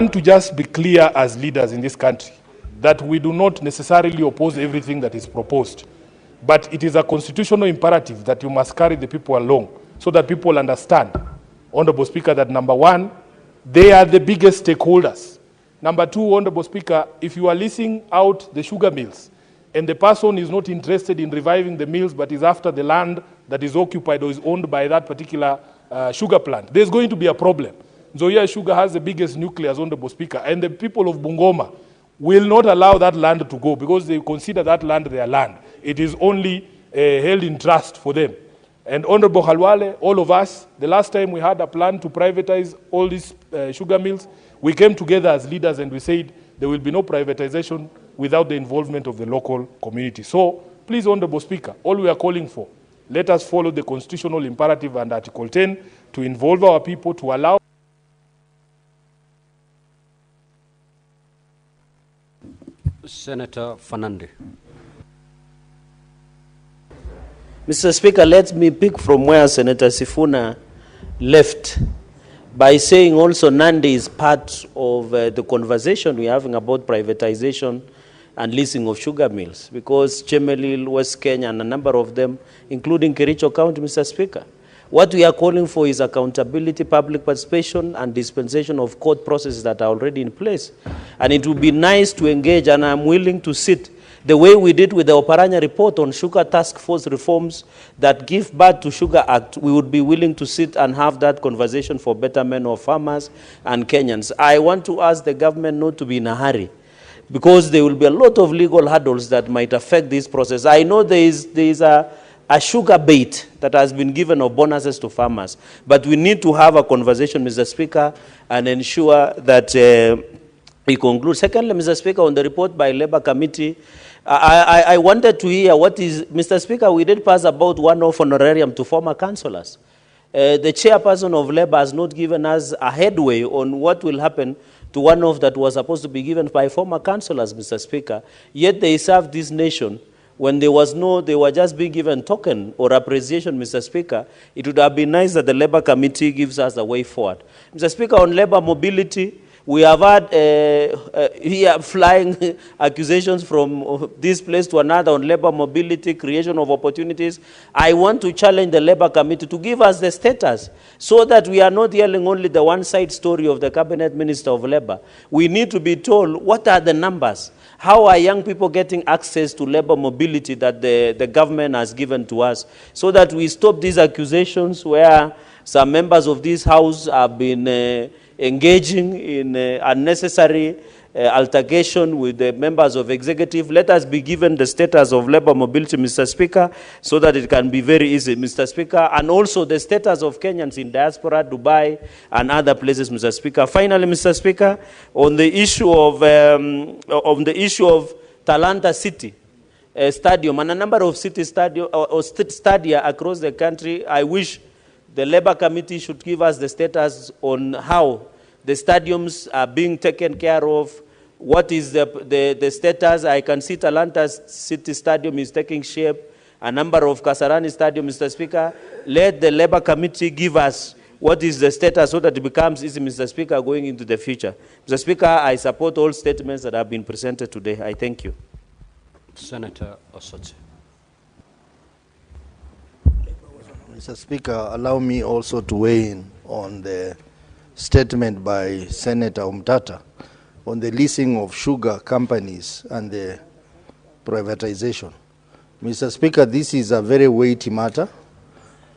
want to just be clear as leaders in this country that we do not necessarily oppose everything that is proposed, but it is a constitutional imperative that you must carry the people along so that people understand, Honorable Speaker, that number one, they are the biggest stakeholders. Number two, Honorable Speaker, if you are leasing out the sugar mills and the person is not interested in reviving the mills but is after the land that is occupied or is owned by that particular sugar plant, there's going to be a problem. Nzoia Sugar has the biggest nucleus, Honorable Speaker, and the people of Bungoma will not allow that land to go because they consider that land their land. It is only held in trust for them. And Honorable Halwale, all of us, the last time we had a plan to privatize all these sugar mills, we came together as leaders and we said there will be no privatization without the involvement of the local community. So, please, Honorable Speaker, all we are calling for, let us follow the constitutional imperative and Article 10 to involve our people, to allow Senator Fernande. Mr. Speaker, let me pick from where Senator Sifuna left by saying also Nandi is part of the conversation we're having about privatization and leasing of sugar mills, because Chemelil, West Kenya, and a number of them, including Kericho County, Mr. Speaker. What we are calling for is accountability, public participation, and dispensation of court processes that are already in place. And it would be nice to engage, and I'm willing to sit the way we did with the Oparanya report on sugar task force reforms that give birth to Sugar Act. We would be willing to sit and have that conversation for betterment of farmers and Kenyans. I want to ask the government not to be in a hurry, because there will be a lot of legal hurdles that might affect this process. I know there is a sugar bait that has been given of bonuses to farmers, but we need to have a conversation, Mr. Speaker, and ensure that we conclude. Secondly, Mr. Speaker, on the report by Labour Committee, I wanted to hear what is, Mr. Speaker, we did pass about one-off honorarium to former councillors. The chairperson of Labour has not given us a headway on what will happen to one-off that was supposed to be given by former councillors, Mr. Speaker. Yet they served this nation when there was no, they were just being given token or appreciation, Mr. Speaker. It would have been nice that the Labour Committee gives us a way forward. Mr. Speaker, on labour mobility, we have had here flying accusations from this place to another on labor mobility, creation of opportunities. I want to challenge the Labour Committee to give us the status so that we are not hearing only the one-side story of the Cabinet Minister of Labour. We need to be told what are the numbers. How are young people getting access to labor mobility that the government has given to us, so that we stop these accusations where some members of this House have been engaging in unnecessary altercation with the members of executive. Let us be given the status of labor mobility, Mr. Speaker, so that it can be very easy, Mr. Speaker, and also the status of Kenyans in diaspora, Dubai, and other places, Mr. Speaker. Finally, Mr. Speaker, on the issue of Talanta City Stadium and a number of city stadium or stadia across the country, I wish the Labour Committee should give us the status on how the stadiums are being taken care of. What is the status? I can see Talanta City Stadium is taking shape. A number of Kasarani Stadium, Mr. Speaker. Let the Labour Committee give us what is the status so that it becomes easy, Mr. Speaker, going into the future. Mr. Speaker, I support all statements that have been presented today. I thank you. Senator Osoche. Mr. Speaker, allow me also to weigh in on the statement by Senator Umtata on the leasing of sugar companies and the privatization. Mr. Speaker, this is a very weighty matter,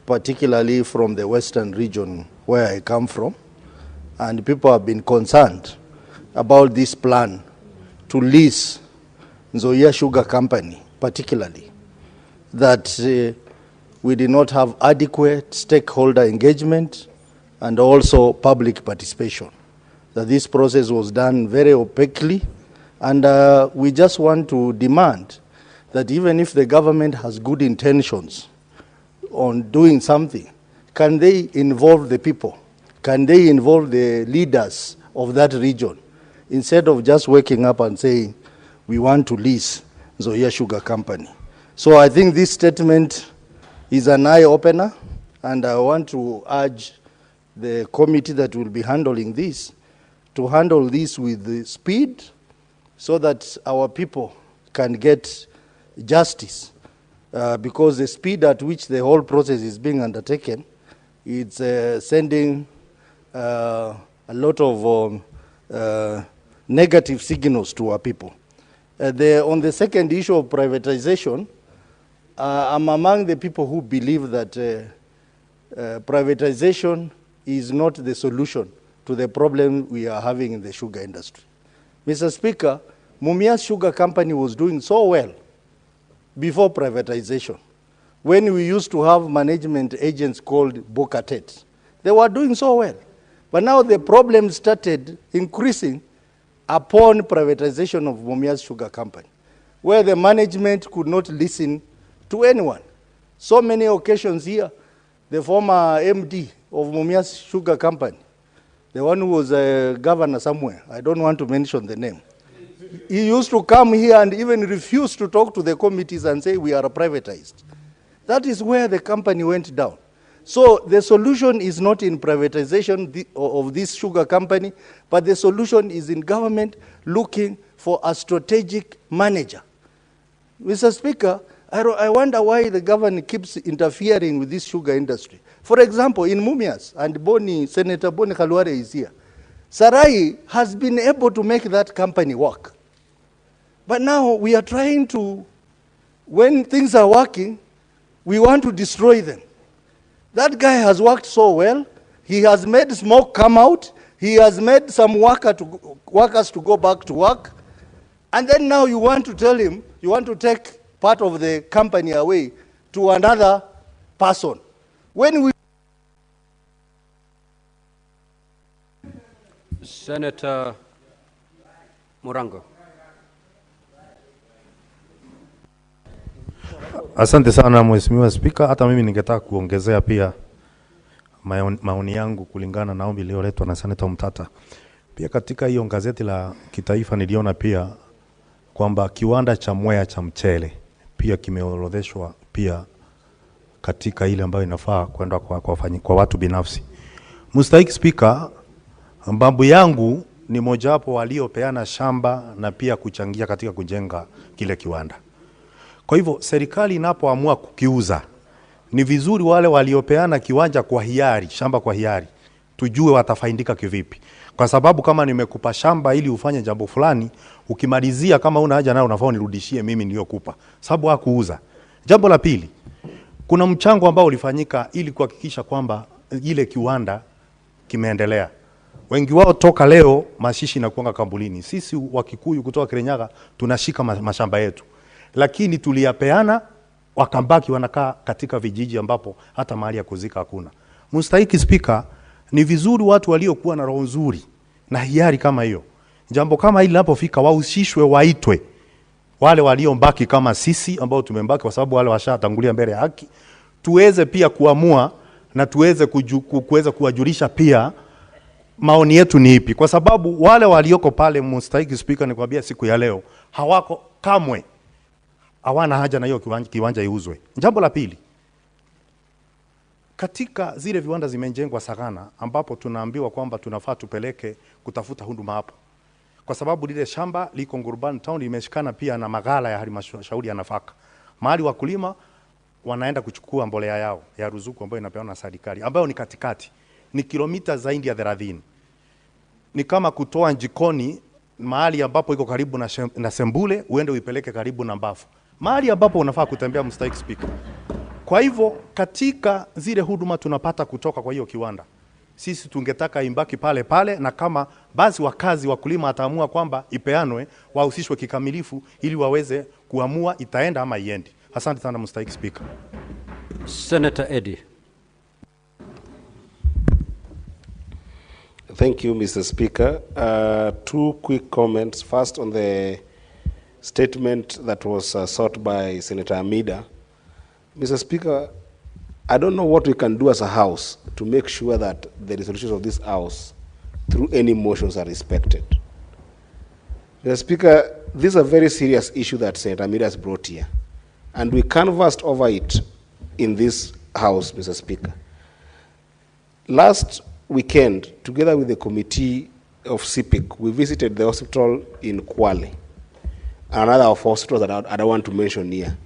particularly from the western region where I come from, and people have been concerned about this plan to lease Nzoia Sugar Company, particularly, that we did not have adequate stakeholder engagement and also public participation. That this process was done very opaquely, and we just want to demand that even if the government has good intentions on doing something, can they involve the people? Can they involve the leaders of that region, instead of just waking up and saying, we want to lease Nzoia Sugar Company? So I think this statement is an eye-opener, and I want to urge the committee that will be handling this to handle this with the speed so that our people can get justice. Because the speed at which the whole process is being undertaken, it's sending a lot of negative signals to our people. On the second issue of privatization, I'm among the people who believe that privatization is not the solution to the problem we are having in the sugar industry. Mr. Speaker, Mumias Sugar Company was doing so well before privatization. When we used to have management agents called Bokatet, they were doing so well. But now the problem started increasing upon privatization of Mumias Sugar Company, where the management could not listen to anyone. So many occasions here, the former MD of Mumias Sugar Company, the one who was a governor somewhere, I don't want to mention the name, he used to come here and even refuse to talk to the committees and say we are privatized. That is where the company went down. So the solution is not in privatization of this sugar company, but the solution is in government looking for a strategic manager. Mr. Speaker, I wonder why the government keeps interfering with this sugar industry. For example, in Mumias, and Senator Boni Khalwale is here, Sarai has been able to make that company work. But now we are trying to, when things are working, we want to destroy them. That guy has worked so well. He has made smoke come out. He has made some workers to go back to work. And then now you want to tell him, you want to take part of the company away to another person. When we Senator Morango. Asante sana Mheshimiwa Spika, hata mimi ningetaka kuongezea pia maoni yangu kulingana na ombi lililoletwa na Senator Mutata. Pia katika hiyo gazeti la kitaifa niliona pia kwamba kiwanda cha Mwea cha mchele pia kimeorodheshwa pia katika ile ambayo inafaa kwenda kwa watu binafsi. Mstahiki Spika, babu yangu ni mojawapo waliopeana shamba na pia kuchangia katika kujenga kile kiwanda. Kwa hivyo serikali inapoamua kukiuza, ni vizuri wale waliopeana kiwanja kwa hiari, shamba kwa hiari, tujue watafaidika kivipi. Kwa sababu kama nimekupa shamba ili ufanye jambo fulani, ukimalizia kama una haja nayo unafaa unirudishie mimi niliyokupa. Sababu hakuuza. Jambo la pili, kuna mchango ambao ulifanyika ili kuhakikisha kwamba ile kiwanda kimeendelea. Wengi wao toka leo mashishi na kuanga kambulini. Sisi Wakikuyu kutoka Kirinyaga tunashika mashamba yetu. Lakini tuliyapeana, wakambaki wanakaa katika vijiji ambapo hata mahali ya kuzika hakuna. Mstahiki Spika, ni vizuri watu waliokuwa na roho nzuri na hiari kama hiyo, jambo kama hili linapofika wahusishwe, waitwe. Wale waliombaki kama sisi ambao tumembaki kwa sababu wale washatangulia mbele ya haki, tuweze pia kuamua na tuweze kuweza kuwajulisha pia maoni yetu ni ipi. Kwa sababu wale walioko pale, Mstahiki Spika, nikwambia siku ya leo hawako kamwe, hawana haja na hiyo kiwanja iuzwe. Jambo la pili, katika zile viwanda zimejengwa Sagana ambapo tunaambiwa kwamba tunafaa tupeleke kutafuta huduma hapo. Kwa sababu lile shamba liko Ngurban town limeshikana pia na maghala ya halmashauri ya nafaka. Mahali wakulima wanaenda kuchukua mbolea yao ya ruzuku ambayo inapewa na serikali, ambayo ni katikati. Ni kilomita zaidi ya 30. Ni kama kutoa Njikoni mahali ambapo iko karibu na Sembule uende uipeleke karibu na Mbafu. Mahali ambapo unafaa kutembea, Mstahiki Speaker. Kwa hivyo katika zile huduma tunapata kutoka kwa hiyo kiwanda, sisi tungetaka imbaki pale pale, na kama basi wakazi wakulima ataamua kwamba ipeanwe, wahusishwe kikamilifu ili waweze kuamua itaenda ama iendi. Asante sana Mstahiki Speaker. Senator Eddie. Thank you, Mr. Speaker. Two quick comments. First, on the statement that was sought by Senator Amida. Mr. Speaker, I don't know what we can do as a House to make sure that the resolutions of this House through any motions are respected. Mr. Speaker, this is a very serious issue that Senator Amida has brought here, and we canvassed over it in this House, Mr. Speaker. Last weekend, together with the Committee of CPIC, we visited the hospital in Kwale, another of hospitals that I don't want to mention here.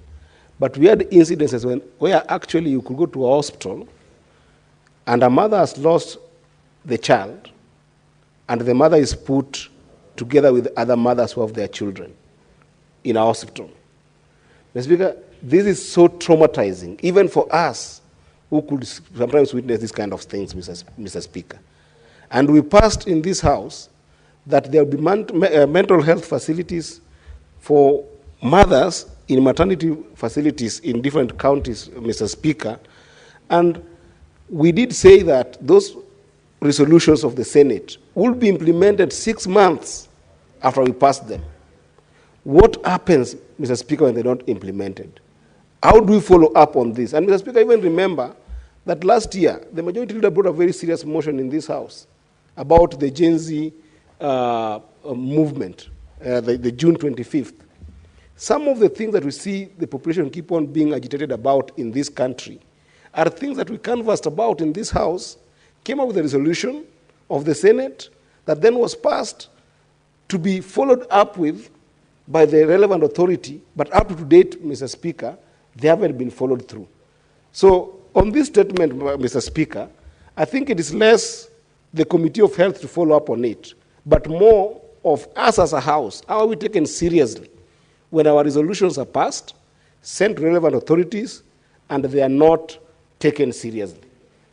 But we had incidences where actually you could go to a hospital and a mother has lost the child, and the mother is put together with other mothers who have their children in a hospital. Mr. Speaker, this is so traumatizing, even for us who could sometimes witness these kind of things, Mr. Speaker. And we passed in this House that there will be mental health facilities for mothers in maternity facilities in different counties, Mr. Speaker. And we did say that those resolutions of the Senate will be implemented 6 months after we pass them. What happens, Mr. Speaker, when they're not implemented? How do we follow up on this? And Mr. Speaker, even remember that last year, the Majority Leader brought a very serious motion in this House about the Gen Z movement, the June 25th. Some of the things that we see the population keep on being agitated about in this country are things that we canvassed about in this House, came up with a resolution of the Senate that then was passed to be followed up with by the relevant authority, but up to date, Mr. Speaker, they haven't been followed through. So on this statement, Mr. Speaker, I think it is less the Committee of Health to follow up on it, but more of us as a House. How are we taken seriously when our resolutions are passed, sent to relevant authorities, and they are not taken seriously?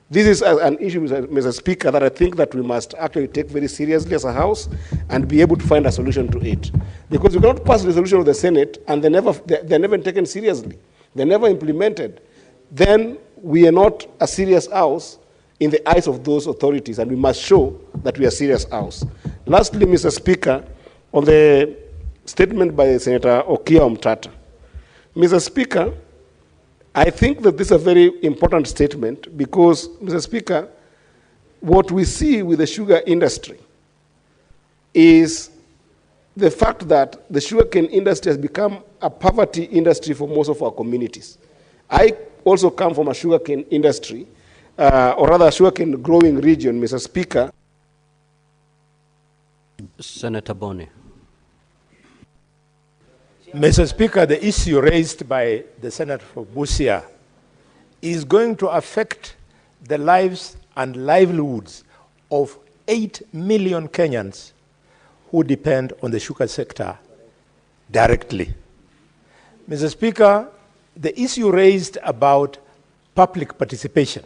This is an issue, Mr. Speaker, that I think that we must actually take very seriously as a House and be able to find a solution to it. Because we cannot pass a resolution of the Senate and they're never taken seriously. They're never implemented. Then we are not a serious House in the eyes of those authorities, and we must show that we are a serious House. Lastly, Mr. Speaker, on the statement by Senator Okia Omtata. Mr. Speaker, I think that this is a very important statement because, Mr. Speaker, what we see with the sugar industry is the fact that the sugarcane industry has become a poverty industry for most of our communities. I also come from a sugarcane industry, or rather a sugarcane growing region, Mr. Speaker. Senator Boni. Mr. Speaker, the issue raised by the Senator for Busia is going to affect the lives and livelihoods of 8 million Kenyans who depend on the sugar sector directly. Mr. Speaker, the issue raised about public participation,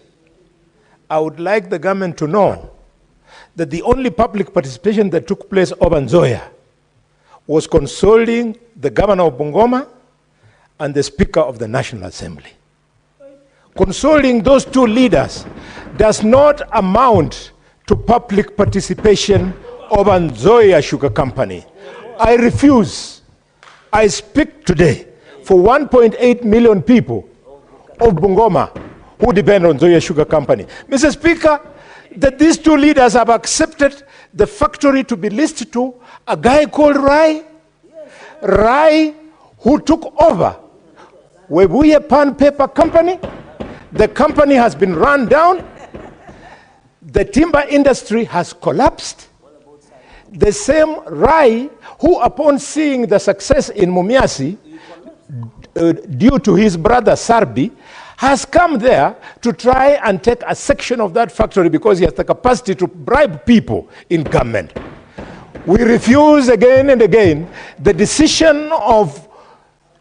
I would like the government to know that the only public participation that took place over Nzoia was consulting the governor of Bungoma and the Speaker of the National Assembly. Consulting those two leaders does not amount to public participation of Nzoia Sugar Company. I refuse. I speak today for 1.8 million people of Bungoma who depend on Nzoia Sugar Company. Mr. Speaker, that these two leaders have accepted the factory to be listed to a guy called Rai, who took over Webuye Pan Paper Company. The company has been run down. The timber industry has collapsed. The same Rai, who upon seeing the success in Mumiasi, due to his brother Sarbi, has come there to try and take a section of that factory because he has the capacity to bribe people in government. We refuse again and again. The decision of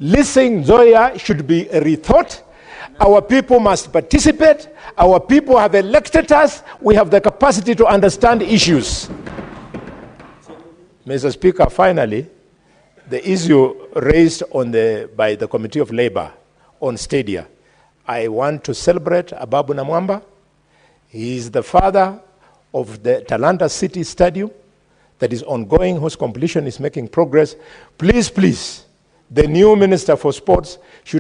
listing Nzoia should be rethought. Our people must participate. Our people have elected us. We have the capacity to understand issues. Mr. Speaker, finally, the issue raised by the Committee of Labor on Stadia. I want to celebrate Ababu Namwamba. He is the father of the Talanta City Stadium that is ongoing, whose completion is making progress. Please, the new Minister for Sports should